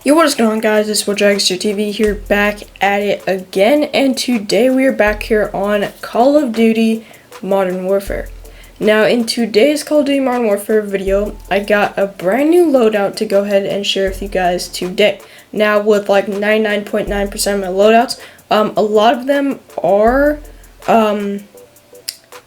Yo, what is going on, guys? It's DragsterTV here, back at it again, and today we are back here on Call of Duty Modern Warfare. Now, in today's Call of Duty Modern Warfare video, I got a brand new loadout to go ahead and share with you guys today. Now, with like 99.9% of my loadouts, a lot of them are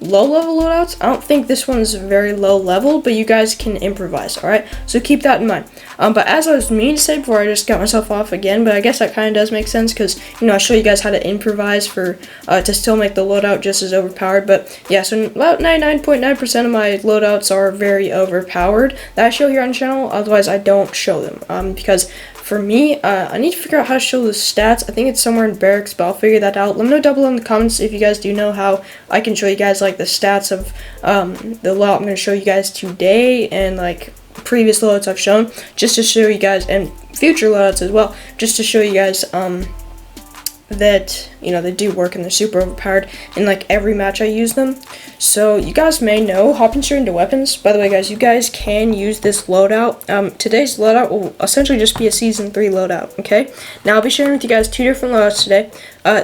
low-level loadouts. I don't think this one's very low-level, but you guys can improvise, alright? So keep that in mind. But as I was meaning to say before, I just got myself off again, but I guess that kind of does make sense, because, you know, I show you guys how to improvise for, to still make the loadout just as overpowered. But, yeah, so about 99.9% of my loadouts are very overpowered that I show here on the channel. Otherwise, I don't show them, because for me, I need to figure out how to show the stats. I think it's somewhere in barracks, but I'll figure that out. Let me know down below in the comments if you guys do know how I can show you guys like the stats of the loadout I'm going to show you guys today, and like previous loadouts I've shown, just to show you guys, and future loadouts as well, just to show you guys that, you know, they do work and they're super overpowered in like every match I use them. So you guys may know, hopping straight into weapons. By the way, guys, you guys can use this loadout. Today's loadout will essentially just be a season 3 loadout, okay? Now I'll be sharing with you guys 2 different loadouts today.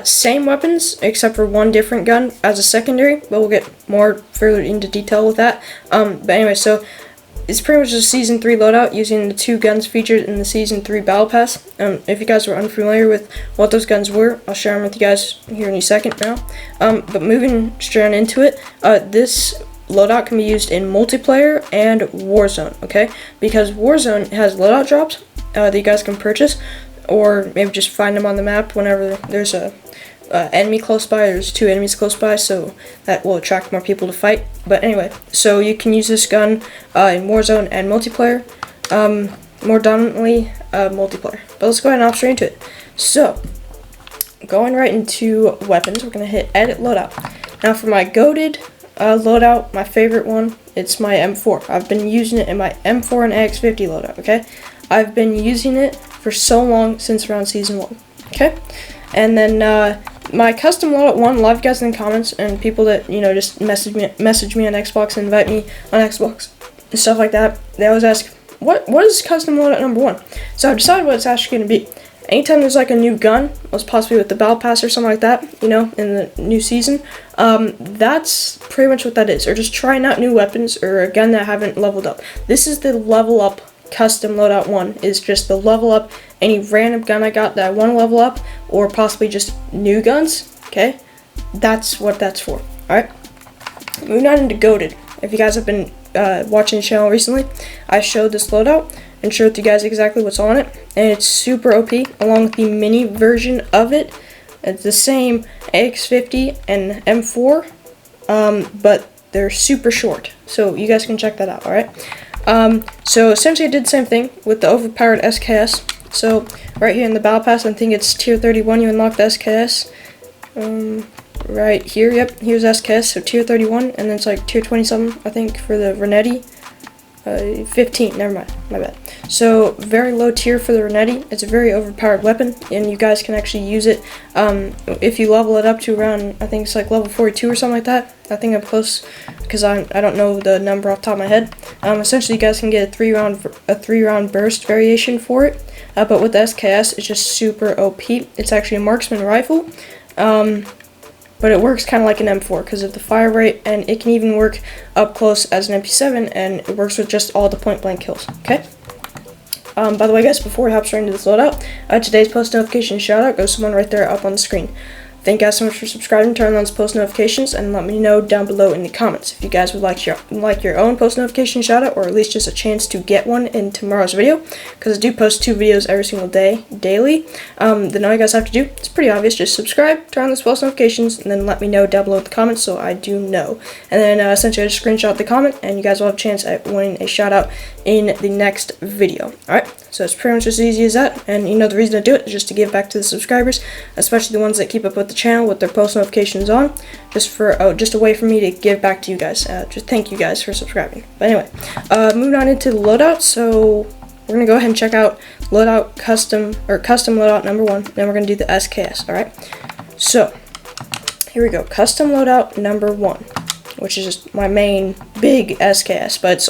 Same weapons except for 1 different gun as a secondary, but we'll get more further into detail with that. But anyway, so it's pretty much a Season 3 loadout using the 2 guns featured in the Season 3 Battle Pass. If you guys are unfamiliar with what those guns were, I'll share them with you guys here in a second now. But moving straight on into it, this loadout can be used in multiplayer and Warzone, okay? Because Warzone has loadout drops that you guys can purchase, or maybe just find them on the map whenever there's a enemy close by. There's 2 enemies close by, so that will attract more people to fight. But anyway, so you can use this gun in Warzone and multiplayer, more dominantly multiplayer. But let's go ahead and hop straight into it. So, going right into weapons, we're going to hit edit loadout. Now for my goated loadout, my favorite one, it's my M4. I've been using it in my M4 and AX50 loadout, okay? I've been using it for so long, since around Season 1, okay? And then my custom loadout one, a lot of you guys in the comments and people that, you know, just message me on Xbox and invite me on Xbox and stuff like that, they always ask, what is custom loadout number 1? So I've decided what it's actually going to be. Anytime there's like a new gun, most possibly with the Battle Pass or something like that, you know, in the new season, that's pretty much what that is. Or just trying out new weapons or a gun that I haven't leveled up. This is the level up custom loadout 1, is just the level up any random gun I got that I want to level up, or possibly just new guns, okay? That's what that's for, alright? Moving on into goated. If you guys have been watching the channel recently, I showed this loadout and showed you guys exactly what's on it, and it's super OP, along with the mini version of it. It's the same AX50 and M4, but they're super short, so you guys can check that out, alright? So essentially I did the same thing with the overpowered SKS. So right here in the Battle Pass, I think it's tier 31, you unlock the SKS. Right here, yep, here's SKS, so tier 31, and then it's like tier 20 something, I think, for the Renetti. 15, never mind, my bad. So very low tier for the Renetti. It's a very overpowered weapon, and you guys can actually use it if you level it up to around, I think it's like level 42 or something like that. I think I'm close, because I don't know the number off the top of my head. Essentially you guys can get a 3-round burst variation for it, but with the SKS it's just super OP. It's actually a marksman rifle, but it works kind of like an M4 because of the fire rate, and it can even work up close as an MP7, and it works with just all the point blank kills, okay? By the way, guys, before we hop straight into this loadout, today's post notification shout out goes to someone right there up on the screen. Thank you guys so much for subscribing, turn on those post notifications, and let me know down below in the comments if you guys would like your own post notification shout out, or at least just a chance to get one in tomorrow's video, because I do post 2 videos every single day, daily. Then all you guys have to do, it's pretty obvious, just subscribe, turn on those post notifications, and then let me know down below in the comments so I do know. And then essentially I just screenshot the comment, and you guys will have a chance at winning a shout out in the next video. Alright, so it's pretty much as easy as that, and you know the reason I do it is just to give back to the subscribers, especially the ones that keep up with the channel with their post notifications on, just a way for me to give back to you guys. Just thank you guys for subscribing. But anyway, moving on into the loadout. So we're gonna go ahead and check out loadout custom loadout number 1. Then we're gonna do the SKS. All right. So here we go. Custom loadout number 1, which is just my main big SKS, but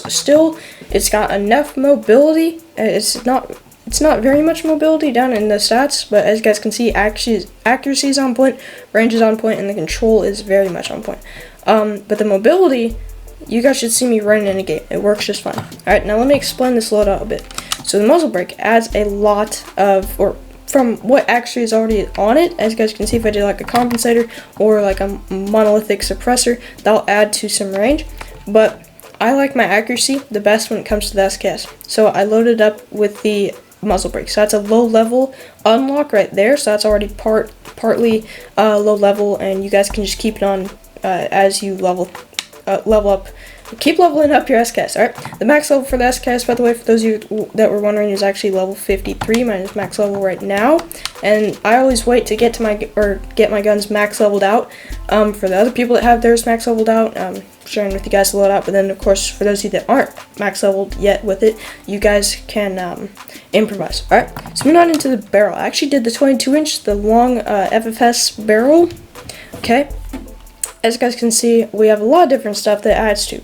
it's got enough mobility. It's not it's not very much mobility down in the stats, but as you guys can see, accuracy is on point, range is on point, and the control is very much on point. But the mobility, you guys should see me running in a game. It works just fine. Alright, now let me explain this loadout a bit. So the muzzle brake adds a lot of, or from what actually is already on it, as you guys can see, if I did like a compensator or like a monolithic suppressor, that'll add to some range. But I like my accuracy the best when it comes to the SKS. So I loaded up with the muzzle brake. So that's a low level unlock right there. So that's already partly low level, and you guys can just keep it on as you level up. Keep leveling up your SKS. Alright, the max level for the SKS, by the way, for those of you that were wondering, is actually level 53. Mine is max level right now, and I always wait to get to get my guns max leveled out. For the other people that have theirs max leveled out, sharing with you guys the loadout. But then, of course, for those of you that aren't max leveled yet with it, you guys can improvise. Alright, so moving on into the barrel. I actually did the 22-inch, the long FFS barrel. Okay. As you guys can see, we have a lot of different stuff that adds to.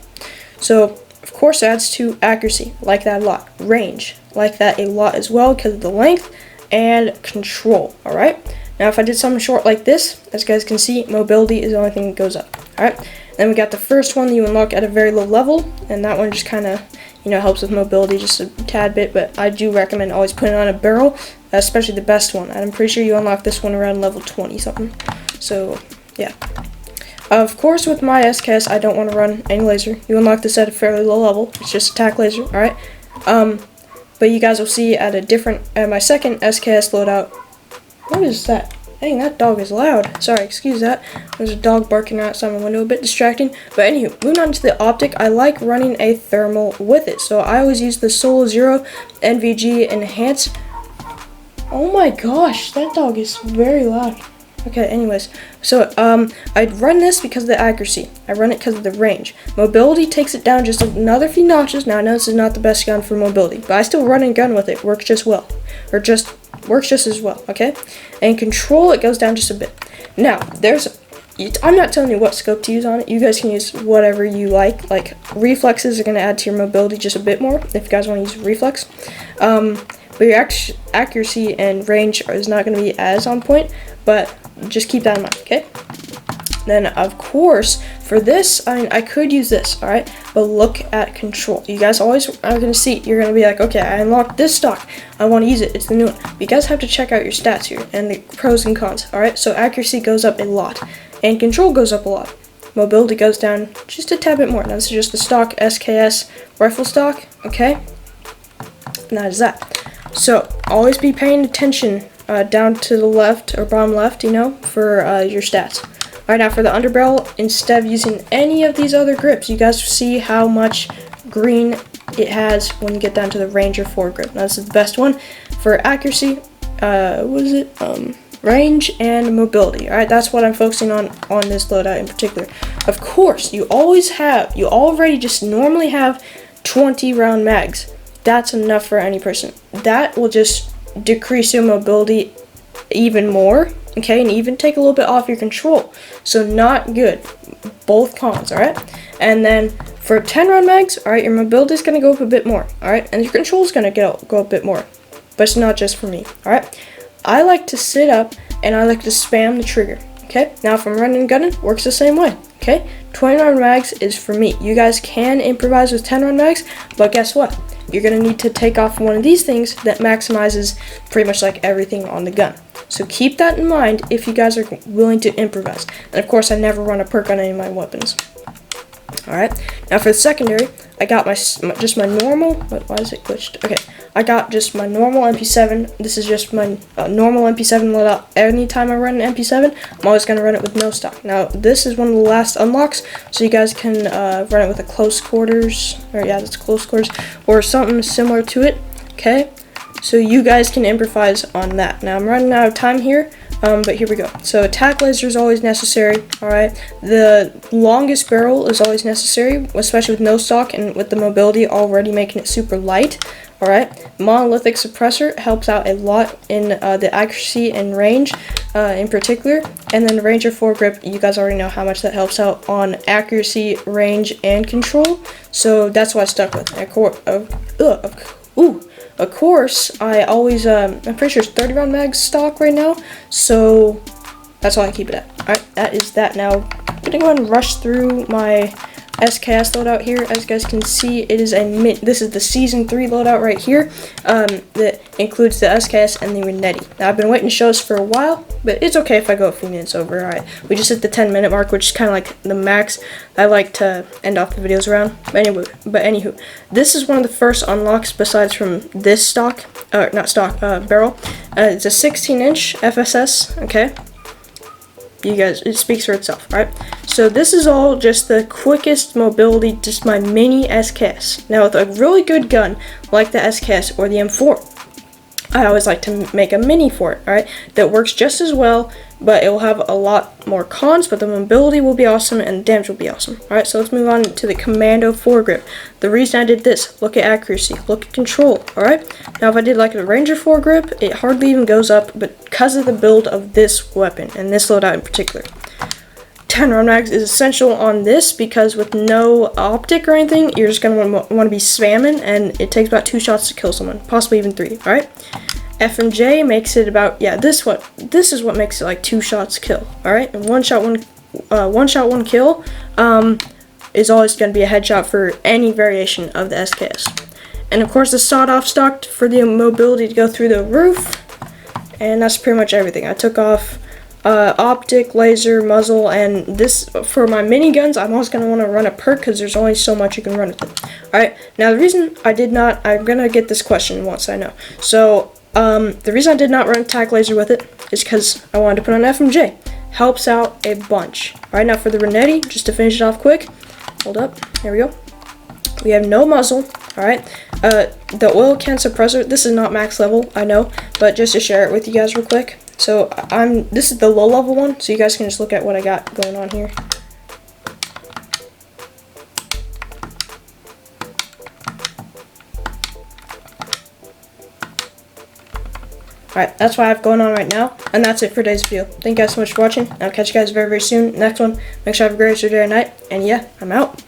So, of course, it adds to accuracy, like that a lot. Range, like that a lot as well, because of the length, and control, alright? Now, if I did something short like this, as you guys can see, mobility is the only thing that goes up, alright? Then we got the first one that you unlock at a very low level, and that one just kind of, helps with mobility just a tad bit, but I do recommend always putting on a barrel, especially the best one. I'm pretty sure you unlock this one around level 20 something. So, yeah. Of course, with my SKS, I don't want to run any laser. You unlock this at a fairly low level. It's just attack laser, alright? But you guys will see at my second SKS loadout. What is that? Dang, that dog is loud. Sorry, excuse that. There's a dog barking outside my window, a bit distracting. But anywho, moving on to the optic, I like running a thermal with it. So I always use the Solo Zero NVG Enhance. Oh my gosh, that dog is very loud. Okay, anyways, so I run this because of the accuracy. I run it because of the range. Mobility takes it down just another few notches. Now I know this is not the best gun for mobility, but I still run and gun with it. Works just well, or works just as well. Okay, and control, it goes down just a bit. Now I'm not telling you what scope to use on it. You guys can use whatever you like. Like reflexes are going to add to your mobility just a bit more if you guys want to use reflex. But your accuracy and range is not going to be as on point, but just keep that in mind, okay? Then, of course, for this, I could use this, alright? But look at control. You guys always are going to see, you're going to be like, okay, I unlocked this stock. I want to use it. It's the new one. But you guys have to check out your stats here and the pros and cons, alright? So accuracy goes up a lot, and control goes up a lot. Mobility goes down just a tad bit more. Now, this is just the stock SKS rifle stock, okay? And that is that. So, always be paying attention down to the left, or bottom left, for your stats. Alright, now for the underbarrel, instead of using any of these other grips, you guys see how much green it has when you get down to the Ranger 4 grip. Now, this is the best one for accuracy, range, and mobility. Alright, that's what I'm focusing on this loadout in particular. Of course, you already just normally have 20 round mags. That's enough for any person. That will just decrease your mobility even more, okay, and even take a little bit off your control. So not good. Both cons, alright? And then for 10 round mags, alright, your mobility is going to go up a bit more, alright? And your control is going to go up a bit more. But it's not just for me, alright? I like to sit up and I like to spam the trigger, okay? Now if I'm running and gunning, works the same way, okay? 20 round mags is for me. You guys can improvise with 10 round mags, but guess what? You're going to need to take off one of these things that maximizes pretty much like everything on the gun. So keep that in mind if you guys are willing to improvise. And of course, I never run a perk on any of my weapons. Alright, now for the secondary, I got just my normal, why is it glitched? Okay, I got just my normal MP7. This is just my normal MP7 loadout. Anytime I run an MP7, I'm always going to run it with no stock. Now, this is one of the last unlocks, so you guys can run it with a close quarters, or yeah, that's close quarters, or something similar to it, okay? So you guys can improvise on that. Now, I'm running out of time here. But here we go. So attack laser is always necessary, alright? The longest barrel is always necessary, especially with no stock and with the mobility already making it super light, alright? Monolithic suppressor helps out a lot in the accuracy and range in particular. And then the Ranger 4 grip, you guys already know how much that helps out on accuracy, of course, I always, I'm pretty sure it's 30 round mag stock right now, so that's all I keep it at. Alright, that is that. Now, I'm gonna go ahead and rush through my SKS loadout here. As you guys can see, it is this is the season 3 loadout right here, that includes the SKS and the Renetti. Now, I've been waiting to show this for a while, but it's okay if I go a few minutes over. Alright, we just hit the 10-minute mark, which is kind of like the max I like to end off the videos around. But anywho, this is one of the first unlocks besides from this stock, barrel. It's a 16-inch FSS, okay? You guys, it speaks for itself, right? So this is all just the quickest mobility, just my mini SKS. Now with a really good gun like the SKS or the M4, I always like to make a mini for it, alright? That works just as well, but it will have a lot more cons, but the mobility will be awesome and the damage will be awesome. Alright, so let's move on to the Commando foregrip. The reason I did this, look at accuracy, look at control, alright? Now if I did like a Ranger foregrip, it hardly even goes up, but because of the build of this weapon, and this loadout in particular. 10 round mags is essential on this because with no optic or anything, you're just going to want to be spamming, and it takes about 2 shots to kill someone, possibly even 3, alright? FMJ makes it about, yeah, this is what makes it like 2 shots kill, alright? And one shot, one kill is always going to be a headshot for any variation of the SKS. And of course the sawed-off stock for the mobility to go through the roof, and that's pretty much everything. I took off optic, laser, muzzle, and this for my miniguns. I'm also going to want to run a perk because there's only so much you can run with it. Alright, now the reason I did not, I'm going to get this question once, I know. So, the reason I did not run tac laser with it is because I wanted to put on FMJ. Helps out a bunch. Alright, now for the Renetti, just to finish it off quick, hold up, here we go. We have no muzzle, alright. The oil can suppressor, this is not max level, I know, but just to share it with you guys real quick. So this is the low level one, so you guys can just look at what I got going on here. Alright, that's what I have going on right now, and that's it for today's video. Thank you guys so much for watching. I'll catch you guys very, very soon. Next one, make sure you have a great rest of your day or night, and yeah, I'm out.